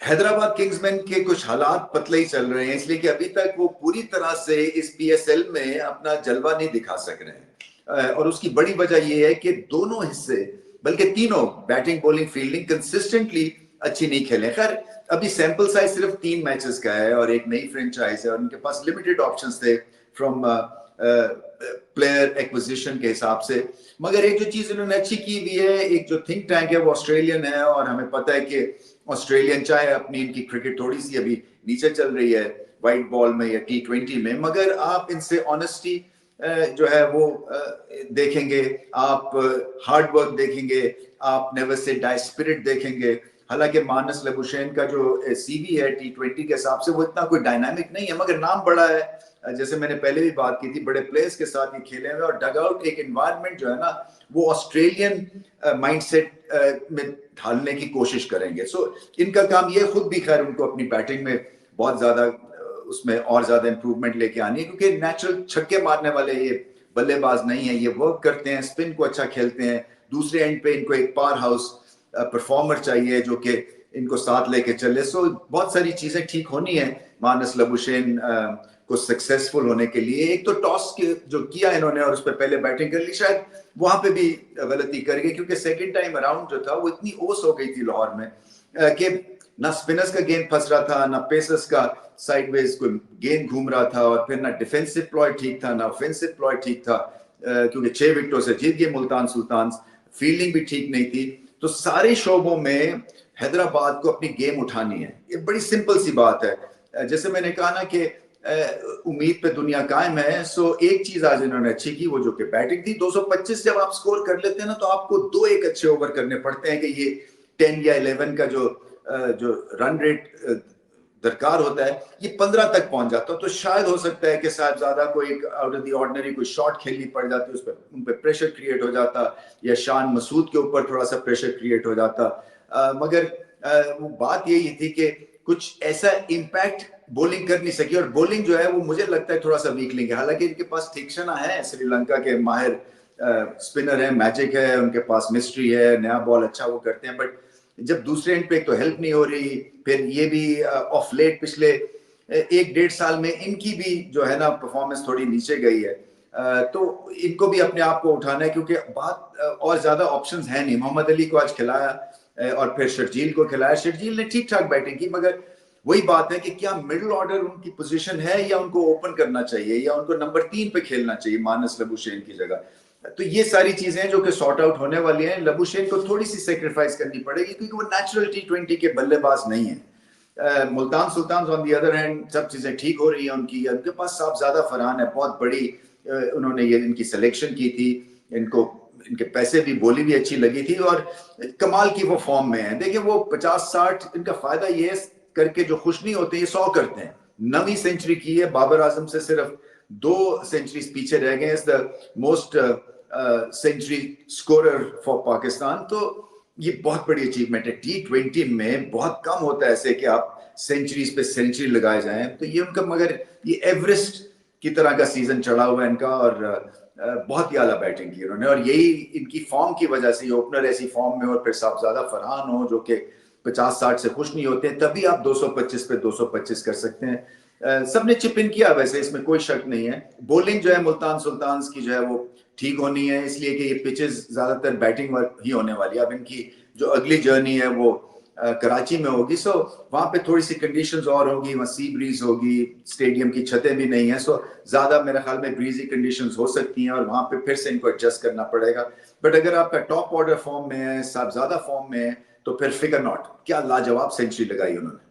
Hyderabad Kingsman के कुछ हालात पतले ही चल रहे हैं, इसलिए कि अभी तक वो पूरी तरह से इस पीएसएल में अपना जलवा नहीं दिखा सक रहे हैं। और उसकी बड़ी वजह ये है कि दोनों हिस्से, बल्कि तीनों, बैटिंग बॉलिंग फील्डिंग कंसिस्टेंटली अच्छी नहीं खेले। खैर अभी सैंपल साइज सिर्फ 3 मैचेस का है और एक नई फ्रेंचाइज है और उनके पास लिमिटेड ऑप्शंस थे फ्रॉम प्लेयर एक्विजिशन के हिसाब से। मगर एक जो चीज इन्होंने अच्छी की हुई है, एक जो थिंक टैंक है वो ऑस्ट्रेलियन है और हमें पता है कि ऑस्ट्रेलियन चाहे अपनी इनकी क्रिकेट थोड़ी सी अभी नीचे चल रही है वाइट बॉल में या T20 में, मगर आप इनसे ऑनेस्टी जो है वो देखेंगे, आप हार्ड वर्क देखेंगे, आप नेवर से डाई स्पिरिट देखेंगे। हालांकि मानस लबुशेन का जो सीवी है T20 के हिसाब से वो इतना कोई डायनामिक नहीं है, मगर नाम बड़ा है। जैसे मैंने पहले भी बात की थी, बड़े प्लेयर्स के साथ ये खेले हुए और डगआउट एक एनवायरनमेंट जो है ना वो ऑस्ट्रेलियन माइंडसेट में ढालने की कोशिश करेंगे। सो इनका काम ये, खुद भी खैर उनको अपनी बैटिंग में बहुत ज्यादा उसमें और ज्यादा इंप्रूवमेंट लेके आनी है, क्योंकि नेचुरल छक्के मारने वाले ये बल्लेबाज नहीं है, ये वर्क करते हैं, स्पिन को अच्छा खेलते हैं। दूसरे एंड पे इनको एक पावर हाउस परफॉर्मर चाहिए जो कि इनको साथ लेके चले। सो बहुत सारी चीजें ठीक होनी है मानस लबुशेन को सक्सेसफुल होने के लिए। एक तो टॉस जो किया इन्होंने और उस पर पहले बैटिंग कर ली, शायद वहां पे भी गलती कर गई, क्योंकि सेकंड टाइम अराउंड जो था वो इतनी ओस हो गई थी लाहौर में कि ना स्पिनर्स का गेंद फंस रहा था, ना पेसर्स का साइडवेज कोई गेंद घूम रहा था, और फिर ना डिफेंसिव प्लॉय ठीक था ना ऑफेंसिव प्लॉय ठीक था, क्योंकि 6 विकेटों से जीत गए मुल्तान सुल्तान। फील्डिंग भी ठीक नहीं थी। तो सारे शोबों में हैदराबाद को अपनी गेम उठानी है, ये बड़ी सिंपल सी बात है। जैसे मैंने कहा ना कि उम्मीद पे दुनिया कायम है। सो एक चीज आज इन्होंने अच्छी की, वो जो कि बैटिंग थी। 225 जब आप स्कोर कर लेते हैं ना, तो आपको 2-1 अच्छे ओवर करने पड़ते हैं कि ये 10 या 11 का जो रन रेट दरकार होता है ये 15 तक पहुंच जाता है। तो शायद हो सकता है कि साहिबजादा को एक आउट ऑफ द ऑर्डिनरी कोई शॉट खेलनी पड़ जाती, उस पर उन पर प्रेशर क्रिएट हो जाता, या शान मसूद के ऊपर थोड़ा सा प्रेशर क्रिएट हो जाता। मगर वो बात यही थी कि कुछ ऐसा इम्पैक्ट बॉलिंग कर नहीं सकी, और बॉलिंग जो है वो मुझे लगता है थोड़ा सा वीकलिंग है। हालांकि इनके पास तीक्ष्णा है, श्रीलंका के माहिर स्पिनर है, मैजिक है उनके पास, मिस्ट्री है, नया बॉल अच्छा वो करते हैं, बट जब दूसरे एंड पे एक तो हेल्प नहीं हो रही, फिर ये भी ऑफ लेट पिछले 1-1.5 साल में इनकी भी जो है ना परफॉर्मेंस थोड़ी नीचे गई है। तो इनको भी अपने आप को उठाना है, क्योंकि बात और ज्यादा ऑप्शंस है नहीं। मोहम्मद अली को आज खिलाया और फिर शर्जील को खिलाया। शर्जील ने ठीक ठाक बैटिंग की, मगर वही बात है कि क्या मिडिल ऑर्डर उनकी पोजीशन है, या उनको ओपन करना चाहिए, या उनको नंबर 3 पे खेलना चाहिए मानस लबुशेन की जगह। तो ये सारी चीजें जो कि सॉर्ट आउट होने वाली हैं। लबुशेन को थोड़ी सी सेक्रीफाइस करनी पड़ेगी, क्योंकि वो नेचुरल T20 के बल्लेबाज नहीं है। Multan Sultan on the other hand सब चीजें ठीक हो रही हैं उनके पास साहबजादा फरहान है, बहुत बड़ी उन्होंने ये इनकी सिलेक्शन की थी, इनको इनके पैसे भी, बोली भी अच्छी लगी थी, और कमाल की वो फॉर्म में है। देखिए वो 50-60, इनका फायदा ये करके जो खुश नहीं होते, ये 100 करते हैं। 9वीं सेंचुरी की है, बाबर आजम से सिर्फ 2 सेंचुरीज पीछे रह गए। Is the most century scorer for Pakistan. तो ये बहुत बड़ी अचीवमेंट है। T20 में बहुत कम होता है ऐसे कि आप सेंचुरीज पे सेंचुरी लगाए जाएं, तो ये उनका, मगर ये एवरेस्ट की तरह का सीजन चढ़ा हुआ है इनका, और बहुत ही आला बैटिंग की उन्होंने, और यही इनकी फॉर्म की वजह से, ओपनर ऐसी फॉर्म में और फिर साहबजादा फरहान हो जो कि 50-60 से खुश नहीं होते, तभी आप 225 पे 225 कर सकते हैं। सबने चिप इन किया वैसे, इसमें कोई शक नहीं है। बॉलिंग जो है मुल्तान सुल्तान की जो है वो ठीक होनी है, इसलिए कि ये पिचेस ज्यादातर बैटिंग ही होने वाली है। अब इनकी जो अगली जर्नी है वो कराची में होगी। सो वहां पे थोड़ी सी कंडीशंस और होगी, वहां सी ब्रीज होगी, स्टेडियम की छतें भी नहीं है, सो ज्यादा मेरे ख्याल में ब्रीजी कंडीशंस हो सकती हैं, और वहां पे फिर से इनको एडजस्ट करना पड़ेगा। बट अगर आपका टॉप ऑर्डर फॉर्म में है, साहबजादा फॉर्म में है, तो फिर फिगर नॉट, क्या लाजवाब सेंचुरी लगाई उन्होंने।